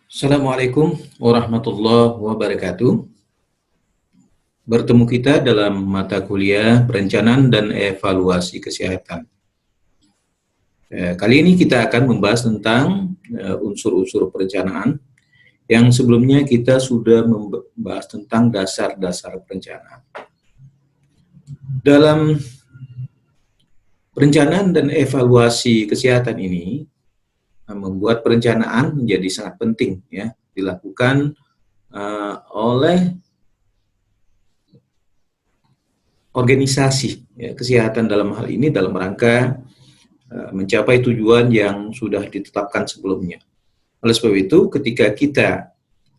Assalamualaikum warahmatullahi wabarakatuh. Bertemu kita dalam mata kuliah perencanaan dan evaluasi kesehatan. Kali ini kita akan membahas tentang unsur-unsur perencanaan yang sebelumnya kita sudah membahas tentang dasar-dasar perencanaan. Dalam perencanaan dan evaluasi kesehatan ini, membuat perencanaan menjadi sangat penting ya, dilakukan oleh organisasi ya, kesehatan dalam hal ini dalam rangka mencapai tujuan yang sudah ditetapkan sebelumnya. Oleh sebab itu, ketika kita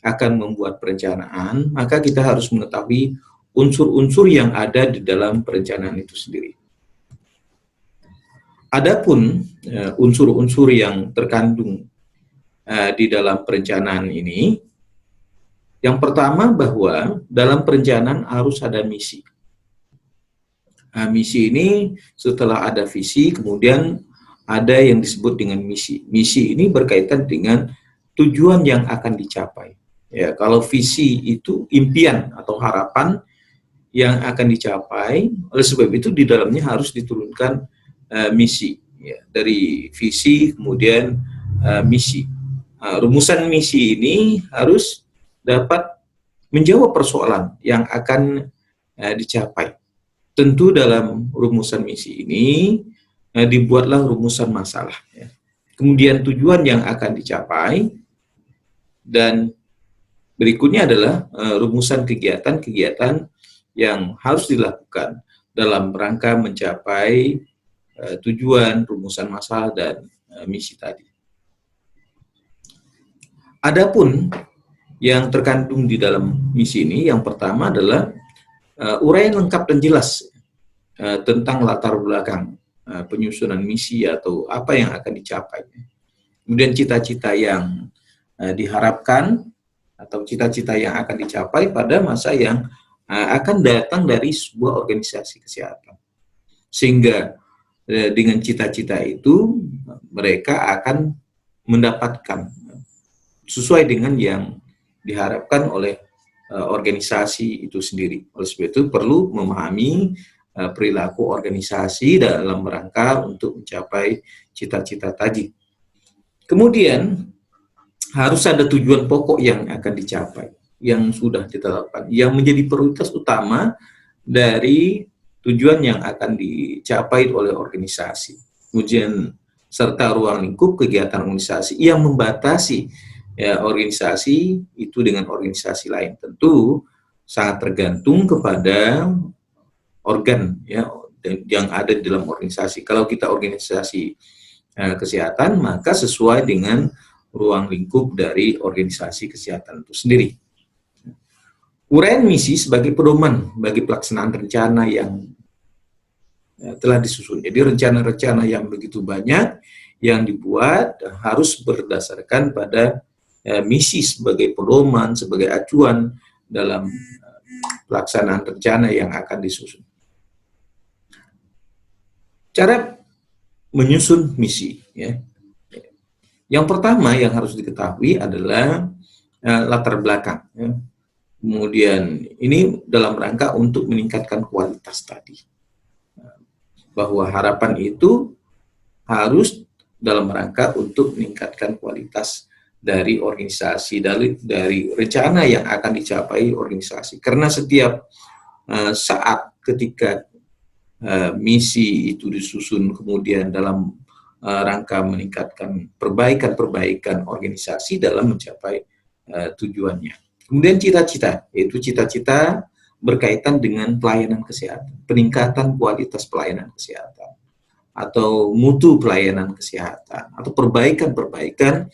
akan membuat perencanaan, maka kita harus mengetahui unsur-unsur yang ada di dalam perencanaan itu sendiri. Adapun unsur-unsur yang terkandung di dalam perencanaan ini, yang pertama bahwa dalam perencanaan harus ada misi. Misi ini setelah ada visi, kemudian ada yang disebut dengan misi. Misi ini berkaitan dengan tujuan yang akan dicapai. Ya, kalau visi itu impian atau harapan yang akan dicapai, oleh sebab itu di dalamnya harus diturunkan misi. Ya, dari visi kemudian misi. Rumusan misi ini harus dapat menjawab persoalan yang akan dicapai. Tentu dalam rumusan misi ini dibuatlah rumusan masalah. Ya. Kemudian tujuan yang akan dicapai, dan berikutnya adalah rumusan kegiatan-kegiatan yang harus dilakukan dalam rangka mencapai tujuan, rumusan masalah, dan misi tadi. Adapun yang terkandung di dalam misi ini, yang pertama adalah uraian lengkap dan jelas tentang latar belakang penyusunan misi atau apa yang akan dicapai. Kemudian cita-cita yang diharapkan atau cita-cita yang akan dicapai pada masa yang akan datang dari sebuah organisasi kesehatan. Sehingga dengan cita-cita itu mereka akan mendapatkan sesuai dengan yang diharapkan oleh organisasi itu sendiri. Oleh sebab itu perlu memahami perilaku organisasi dalam rangka untuk mencapai cita-cita tadi. Kemudian harus ada tujuan pokok yang akan dicapai, yang sudah ditetapkan, yang menjadi prioritas utama dari tujuan yang akan dicapai oleh organisasi. Kemudian serta ruang lingkup kegiatan organisasi yang membatasi ya, organisasi itu dengan organisasi lain. Tentu sangat tergantung kepada organ ya yang ada di dalam organisasi. Kalau kita organisasi kesehatan, maka sesuai dengan ruang lingkup dari organisasi kesehatan itu sendiri. Uraian misi sebagai pedoman bagi pelaksanaan rencana yang telah disusun. Jadi rencana-rencana yang begitu banyak yang dibuat harus berdasarkan pada misi sebagai pedoman, sebagai acuan dalam pelaksanaan rencana yang akan disusun. Cara menyusun misi, ya. Yang pertama yang harus diketahui adalah latar belakang. Ya. Kemudian ini dalam rangka untuk meningkatkan kualitas tadi. Bahwa harapan itu harus dalam rangka untuk meningkatkan kualitas dari organisasi, dari rencana yang akan dicapai organisasi. Karena setiap saat ketika misi itu disusun kemudian dalam rangka meningkatkan perbaikan-perbaikan organisasi dalam mencapai tujuannya. Kemudian cita-cita, yaitu cita-cita berkaitan dengan pelayanan kesehatan, peningkatan kualitas pelayanan kesehatan, atau mutu pelayanan kesehatan, atau perbaikan-perbaikan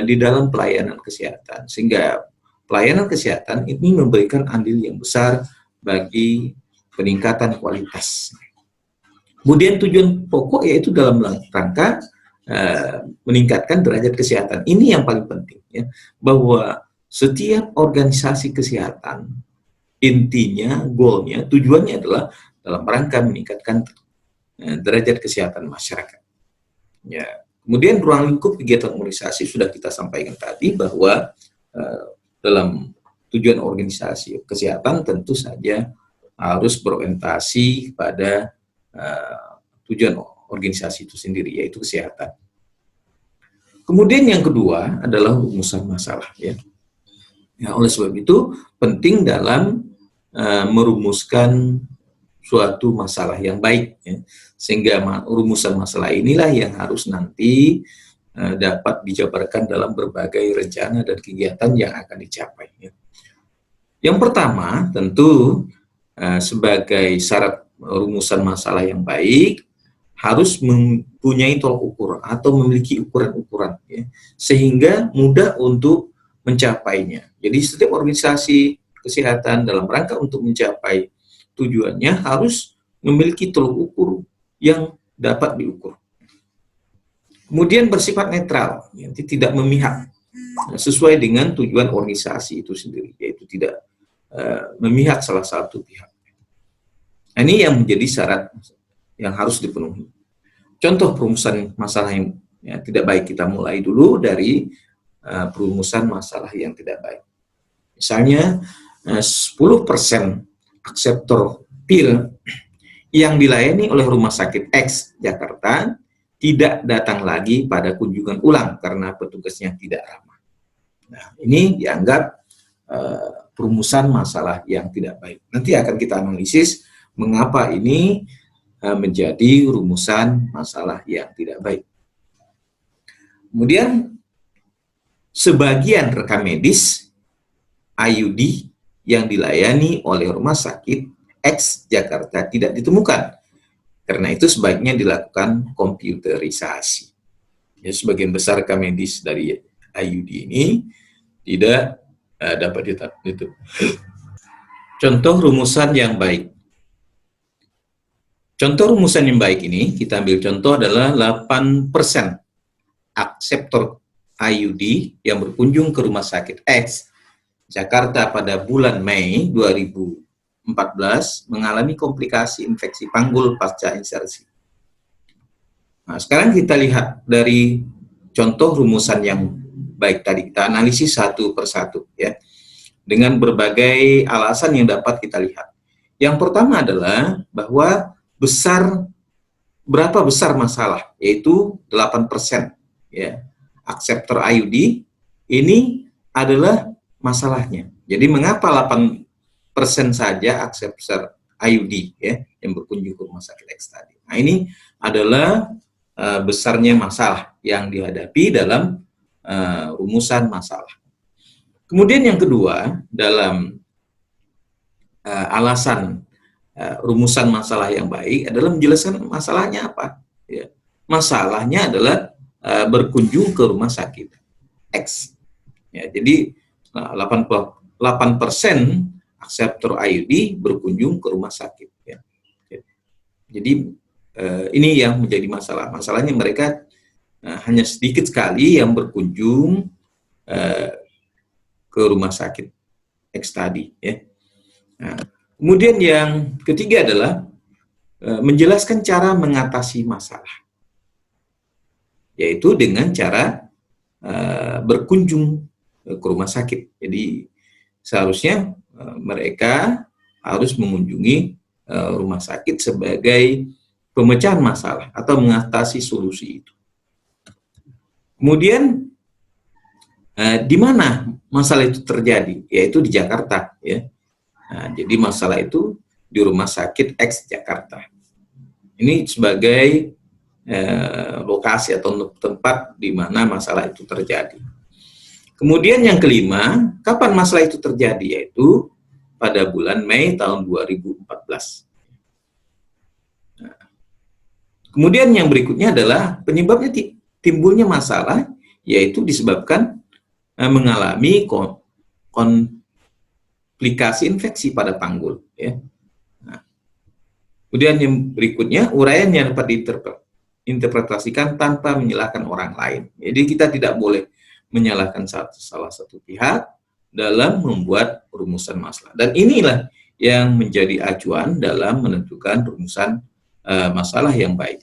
di dalam pelayanan kesehatan. Sehingga pelayanan kesehatan ini memberikan andil yang besar bagi peningkatan kualitas. Kemudian tujuan pokok yaitu dalam rangka meningkatkan derajat kesehatan. Ini yang paling penting, ya, bahwa setiap organisasi kesehatan intinya, goalnya, tujuannya adalah dalam rangka meningkatkan derajat kesehatan masyarakat. Ya, Kemudian ruang lingkup kegiatan organisasi sudah kita sampaikan tadi bahwa dalam tujuan organisasi kesehatan tentu saja harus berorientasi pada tujuan organisasi itu sendiri, yaitu kesehatan. Kemudian yang kedua adalah rumusan masalah, ya. Oleh sebab itu penting dalam merumuskan suatu masalah yang baik, ya. Sehingga rumusan masalah inilah yang harus nanti dapat dijabarkan dalam berbagai rencana dan kegiatan yang akan dicapai, ya. Yang pertama tentu sebagai syarat rumusan masalah yang baik harus mempunyai tolak ukur atau memiliki ukuran-ukuran, ya, sehingga mudah untuk mencapainya. Jadi setiap organisasi kesehatan dalam rangka untuk mencapai tujuannya harus memiliki tolak ukur yang dapat diukur. Kemudian bersifat netral, ya, tidak memihak, sesuai dengan tujuan organisasi itu sendiri, yaitu tidak memihak salah satu pihak. Nah, ini yang menjadi syarat yang harus dipenuhi. Contoh perumusan masalah yang tidak baik, kita mulai dulu dari perumusan masalah yang tidak baik. Misalnya 10% akseptor pil yang dilayani oleh Rumah Sakit X Jakarta tidak datang lagi pada kunjungan ulang karena petugasnya tidak ramah. Nah, ini dianggap perumusan masalah yang tidak baik. Nanti akan kita analisis mengapa ini menjadi rumusan masalah yang tidak baik. Kemudian sebagian rekam medis IUD yang dilayani oleh Rumah Sakit X Jakarta tidak ditemukan. Karena itu sebaiknya dilakukan komputerisasi. Ya, sebagian besar rekam medis dari IUD ini tidak dapat ditemukan. Contoh rumusan yang baik. Contoh rumusan yang baik ini, kita ambil contoh adalah 8% akseptor IUD yang berkunjung ke Rumah Sakit X Jakarta pada bulan Mei 2014 mengalami komplikasi infeksi panggul pasca insersi. Nah, sekarang kita lihat dari contoh rumusan yang baik tadi, kita analisis satu persatu, ya, dengan berbagai alasan yang dapat kita lihat. Yang pertama adalah bahwa berapa besar masalah, yaitu 8%, ya. Akseptor IUD ini adalah masalahnya. Jadi mengapa 8% saja akseptor IUD, ya, yang berkunjung ke Rumah Sakit X tadi. Nah, ini adalah besarnya masalah yang dihadapi dalam rumusan masalah. Kemudian yang kedua, dalam alasan rumusan masalah yang baik adalah menjelaskan masalahnya apa. Ya. Masalahnya adalah berkunjung ke Rumah Sakit X. Ya, jadi 8% akseptor IUD berkunjung ke rumah sakit. Ya. Jadi ini yang menjadi masalah. Masalahnya mereka hanya sedikit sekali yang berkunjung ke Rumah Sakit X tadi. Ya. Nah, kemudian yang ketiga adalah menjelaskan cara mengatasi masalah, yaitu dengan cara berkunjung ke rumah sakit. Jadi seharusnya mereka harus mengunjungi rumah sakit sebagai pemecahan masalah atau mengatasi solusi itu. Kemudian di mana masalah itu terjadi? Yaitu di Jakarta, ya. Nah, jadi masalah itu di Rumah Sakit X Jakarta. Ini sebagai lokasi atau tempat di mana masalah itu terjadi. Kemudian yang kelima, kapan masalah itu terjadi? Yaitu pada bulan Mei tahun 2014. Nah, kemudian yang berikutnya adalah penyebabnya timbulnya masalah, yaitu disebabkan mengalami komplikasi infeksi pada panggul. Ya. Nah, kemudian yang berikutnya, uraian yang dapat diinterpretasikan tanpa menyalahkan orang lain. Jadi kita tidak boleh menyalahkan salah satu pihak dalam membuat rumusan masalah. Dan inilah yang menjadi acuan dalam menentukan rumusan masalah yang baik.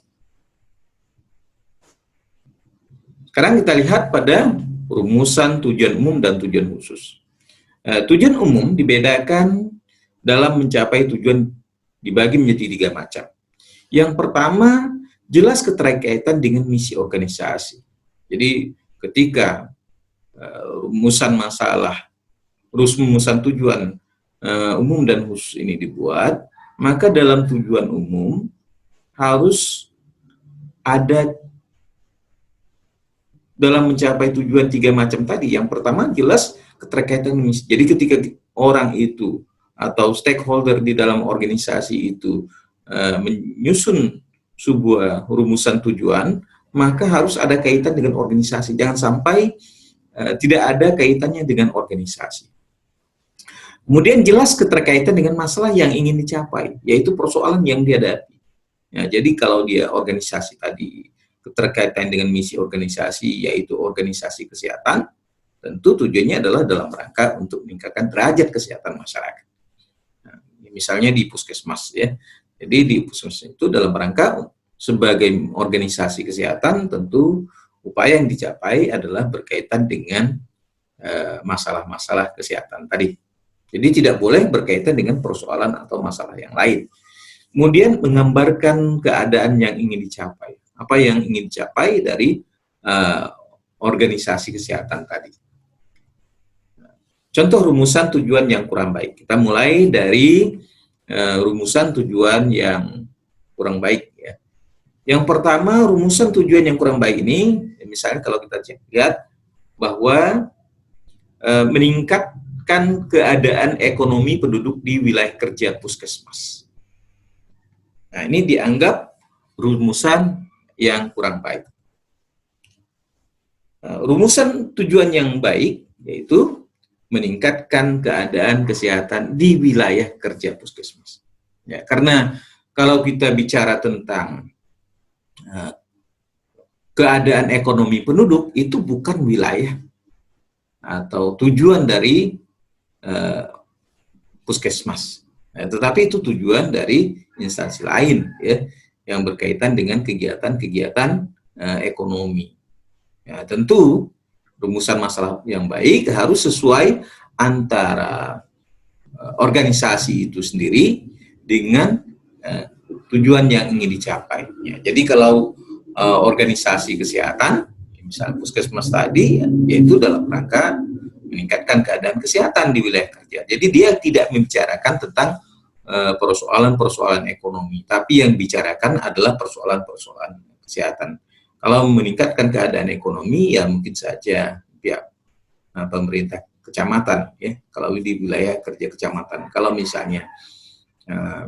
Sekarang kita lihat pada rumusan tujuan umum dan tujuan khusus. Tujuan umum dibedakan dalam mencapai tujuan dibagi menjadi 3 macam. Yang pertama, jelas keterkaitan dengan misi organisasi. Jadi ketika rumusan tujuan umum dan khusus ini dibuat, maka dalam tujuan umum harus ada dalam mencapai tujuan 3 macam tadi. Yang pertama jelas keterkaitan misi. Jadi ketika orang itu atau stakeholder di dalam organisasi itu menyusun sebuah rumusan tujuan, maka harus ada kaitan dengan organisasi. Jangan sampai tidak ada kaitannya dengan organisasi. Kemudian jelas keterkaitan dengan masalah yang ingin dicapai, yaitu persoalan yang dihadapi. Ya, jadi kalau dia organisasi tadi keterkaitan dengan misi organisasi, yaitu organisasi kesehatan, tentu tujuannya adalah dalam rangka untuk meningkatkan derajat kesehatan masyarakat. Nah, misalnya di puskesmas, ya. Jadi di puskesmas itu dalam rangka sebagai organisasi kesehatan, tentu upaya yang dicapai adalah berkaitan dengan masalah-masalah kesehatan tadi. Jadi tidak boleh berkaitan dengan persoalan atau masalah yang lain. Kemudian menggambarkan keadaan yang ingin dicapai. Apa yang ingin dicapai dari organisasi kesehatan tadi. Contoh rumusan tujuan yang kurang baik. Kita mulai dari rumusan tujuan yang kurang baik. Ya. Yang pertama, rumusan tujuan yang kurang baik ini, misalnya kalau kita lihat bahwa meningkatkan keadaan ekonomi penduduk di wilayah kerja puskesmas. Nah, ini dianggap rumusan yang kurang baik. Rumusan tujuan yang baik yaitu meningkatkan keadaan kesehatan di wilayah kerja puskesmas. Ya, karena kalau kita bicara tentang keadaan ekonomi penduduk, itu bukan wilayah atau tujuan dari puskesmas. Tetapi itu tujuan dari instansi lain, ya, yang berkaitan dengan kegiatan-kegiatan ekonomi. Ya, tentu rumusan masalah yang baik harus sesuai antara organisasi itu sendiri dengan tujuan yang ingin dicapai. Ya, jadi kalau organisasi kesehatan, misalnya puskesmas tadi, yaitu dalam rangka meningkatkan keadaan kesehatan di wilayah kerja. Jadi dia tidak membicarakan tentang persoalan-persoalan ekonomi, tapi yang dibicarakan adalah persoalan-persoalan kesehatan. Kalau meningkatkan keadaan ekonomi, ya mungkin saja pihak pemerintah kecamatan, ya, kalau di wilayah kerja kecamatan. Kalau misalnya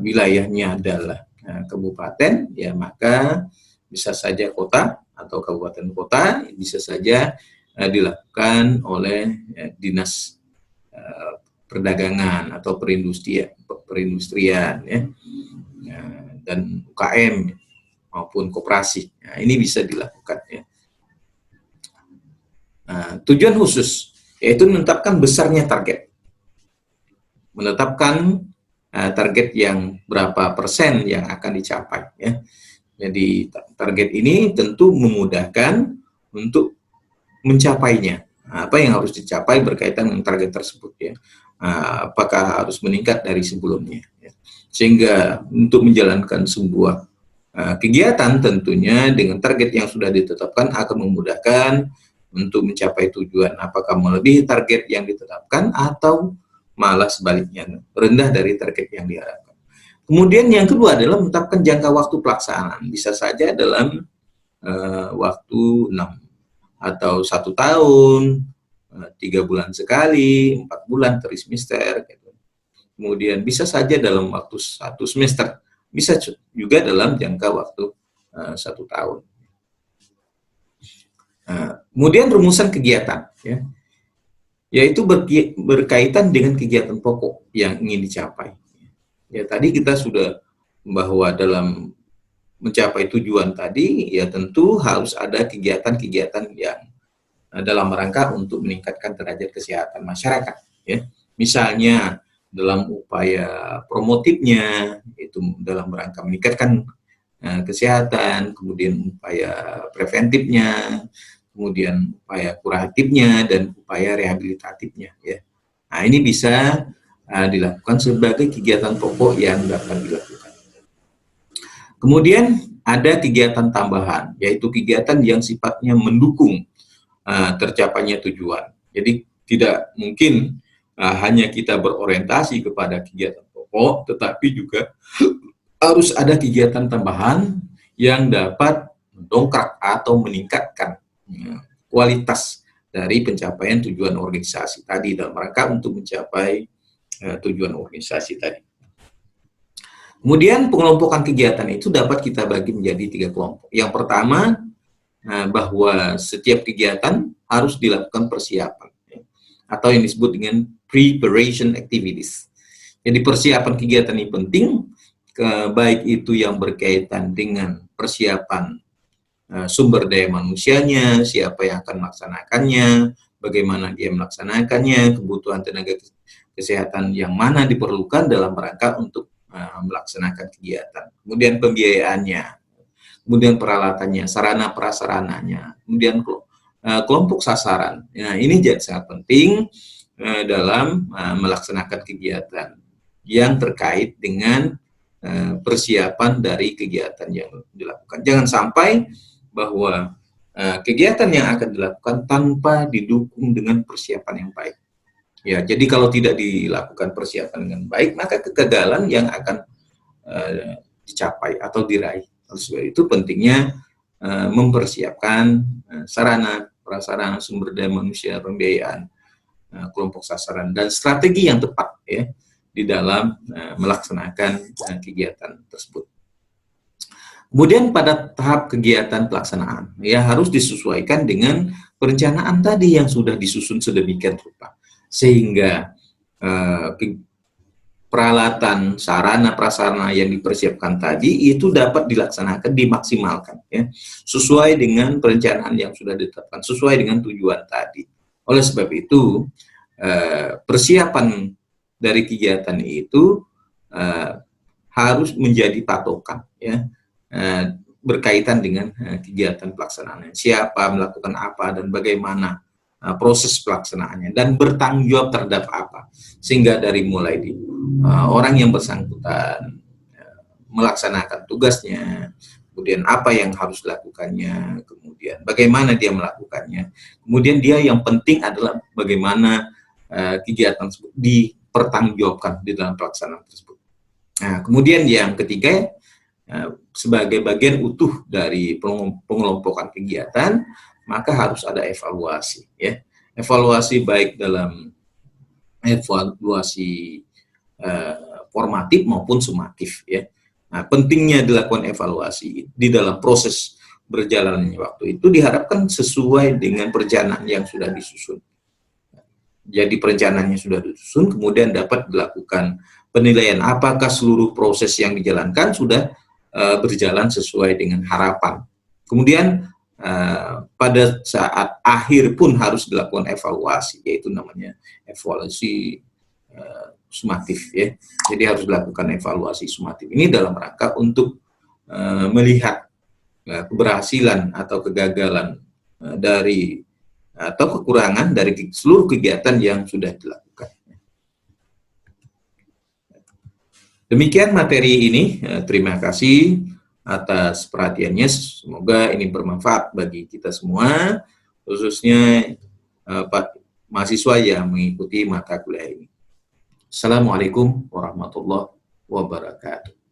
wilayahnya adalah kabupaten, ya maka bisa saja kota atau kabupaten kota, bisa saja dilakukan oleh dinas perdagangan atau perindustrian, ya, dan UKM maupun koperasi. Nah, ini bisa dilakukan, ya. Tujuan khusus yaitu menetapkan besarnya target, menetapkan target yang berapa persen yang akan dicapai, ya. Jadi target ini tentu memudahkan untuk mencapainya. Apa yang harus dicapai berkaitan dengan target tersebut, ya. Apakah harus meningkat dari sebelumnya, ya. Sehingga untuk menjalankan sebuah kegiatan tentunya dengan target yang sudah ditetapkan akan memudahkan untuk mencapai tujuan, apakah melebihi target yang ditetapkan atau malah sebaliknya rendah dari target yang diharapkan. Kemudian yang kedua adalah menetapkan jangka waktu pelaksanaan, bisa saja dalam waktu 6 atau 1 tahun, 3 bulan sekali, 4 bulan trimester, gitu. Kemudian bisa saja dalam waktu 1 semester, bisa juga dalam jangka waktu 1 tahun. Kemudian rumusan kegiatan, ya, yaitu berkaitan dengan kegiatan pokok yang ingin dicapai. Ya, tadi kita sudah bahwa dalam mencapai tujuan tadi, ya tentu harus ada kegiatan-kegiatan yang dalam rangka untuk meningkatkan derajat kesehatan masyarakat, ya. Misalnya dalam upaya promotifnya, itu dalam rangka meningkatkan kesehatan, kemudian upaya preventifnya, kemudian upaya kuratifnya dan upaya rehabilitatifnya ya. Nah, ini bisa dilakukan sebagai kegiatan pokok yang dapat dilakukan. Kemudian ada kegiatan tambahan, yaitu kegiatan yang sifatnya mendukung tercapainya tujuan. Jadi tidak mungkin hanya kita berorientasi kepada kegiatan pokok, tetapi juga harus ada kegiatan tambahan yang dapat mendongkrak atau meningkatkan kualitas dari pencapaian tujuan organisasi tadi dalam rangka untuk mencapai tujuan organisasi tadi. Kemudian pengelompokan kegiatan itu dapat kita bagi menjadi 3 kelompok. Yang pertama, bahwa setiap kegiatan harus dilakukan persiapan, ya, atau yang disebut dengan preparation activities. Jadi persiapan kegiatan ini penting, baik itu yang berkaitan dengan persiapan sumber daya manusianya, siapa yang akan melaksanakannya, bagaimana dia melaksanakannya, kebutuhan tenaga kesehatan yang mana diperlukan dalam rangka untuk melaksanakan kegiatan. Kemudian pembiayaannya, kemudian peralatannya, sarana prasarananya, kemudian kelompok sasaran. Nah, ini jadi sangat penting dalam melaksanakan kegiatan yang terkait dengan persiapan dari kegiatan yang dilakukan. Jangan sampai bahwa kegiatan yang akan dilakukan tanpa didukung dengan persiapan yang baik. Ya, jadi kalau tidak dilakukan persiapan dengan baik, maka kegagalan yang akan dicapai atau diraih. Oleh sebab itu pentingnya mempersiapkan sarana, prasarana, sumber daya manusia, pembiayaan, kelompok sasaran, dan strategi yang tepat ya di dalam melaksanakan kegiatan tersebut. Kemudian pada tahap kegiatan pelaksanaan, ya harus disesuaikan dengan perencanaan tadi yang sudah disusun sedemikian rupa. Sehingga peralatan, sarana, prasarana yang dipersiapkan tadi itu dapat dilaksanakan, dimaksimalkan, ya, sesuai dengan perencanaan yang sudah ditetapkan, sesuai dengan tujuan tadi. Oleh sebab itu, persiapan dari kegiatan itu harus menjadi patokan, ya, berkaitan dengan kegiatan pelaksanaan. Siapa melakukan apa dan bagaimana proses pelaksanaannya, dan bertanggung jawab terhadap apa, sehingga dari mulai di orang yang bersangkutan melaksanakan tugasnya, kemudian apa yang harus dilakukannya, kemudian bagaimana dia melakukannya, kemudian dia yang penting adalah bagaimana kegiatan tersebut dipertanggungjawabkan di dalam pelaksanaan tersebut. Nah, kemudian yang ketiga, sebagai bagian utuh dari pengelompokan kegiatan, maka harus ada evaluasi, ya. Evaluasi baik dalam evaluasi formatif maupun sumatif, ya. Nah, pentingnya dilakukan evaluasi di dalam proses berjalannya waktu itu diharapkan sesuai dengan perencanaan yang sudah disusun. Jadi perencanaannya sudah disusun, kemudian dapat dilakukan penilaian apakah seluruh proses yang dijalankan sudah berjalan sesuai dengan harapan. Kemudian pada saat akhir pun harus dilakukan evaluasi, yaitu namanya evaluasi sumatif, ya. Jadi harus dilakukan evaluasi sumatif ini dalam rangka untuk melihat keberhasilan atau kegagalan dari atau kekurangan dari seluruh kegiatan yang sudah dilakukan. Demikian materi ini. Terima kasih atas perhatiannya. Semoga ini bermanfaat bagi kita semua, khususnya mahasiswa yang mengikuti mata kuliah ini. Assalamualaikum warahmatullahi wabarakatuh.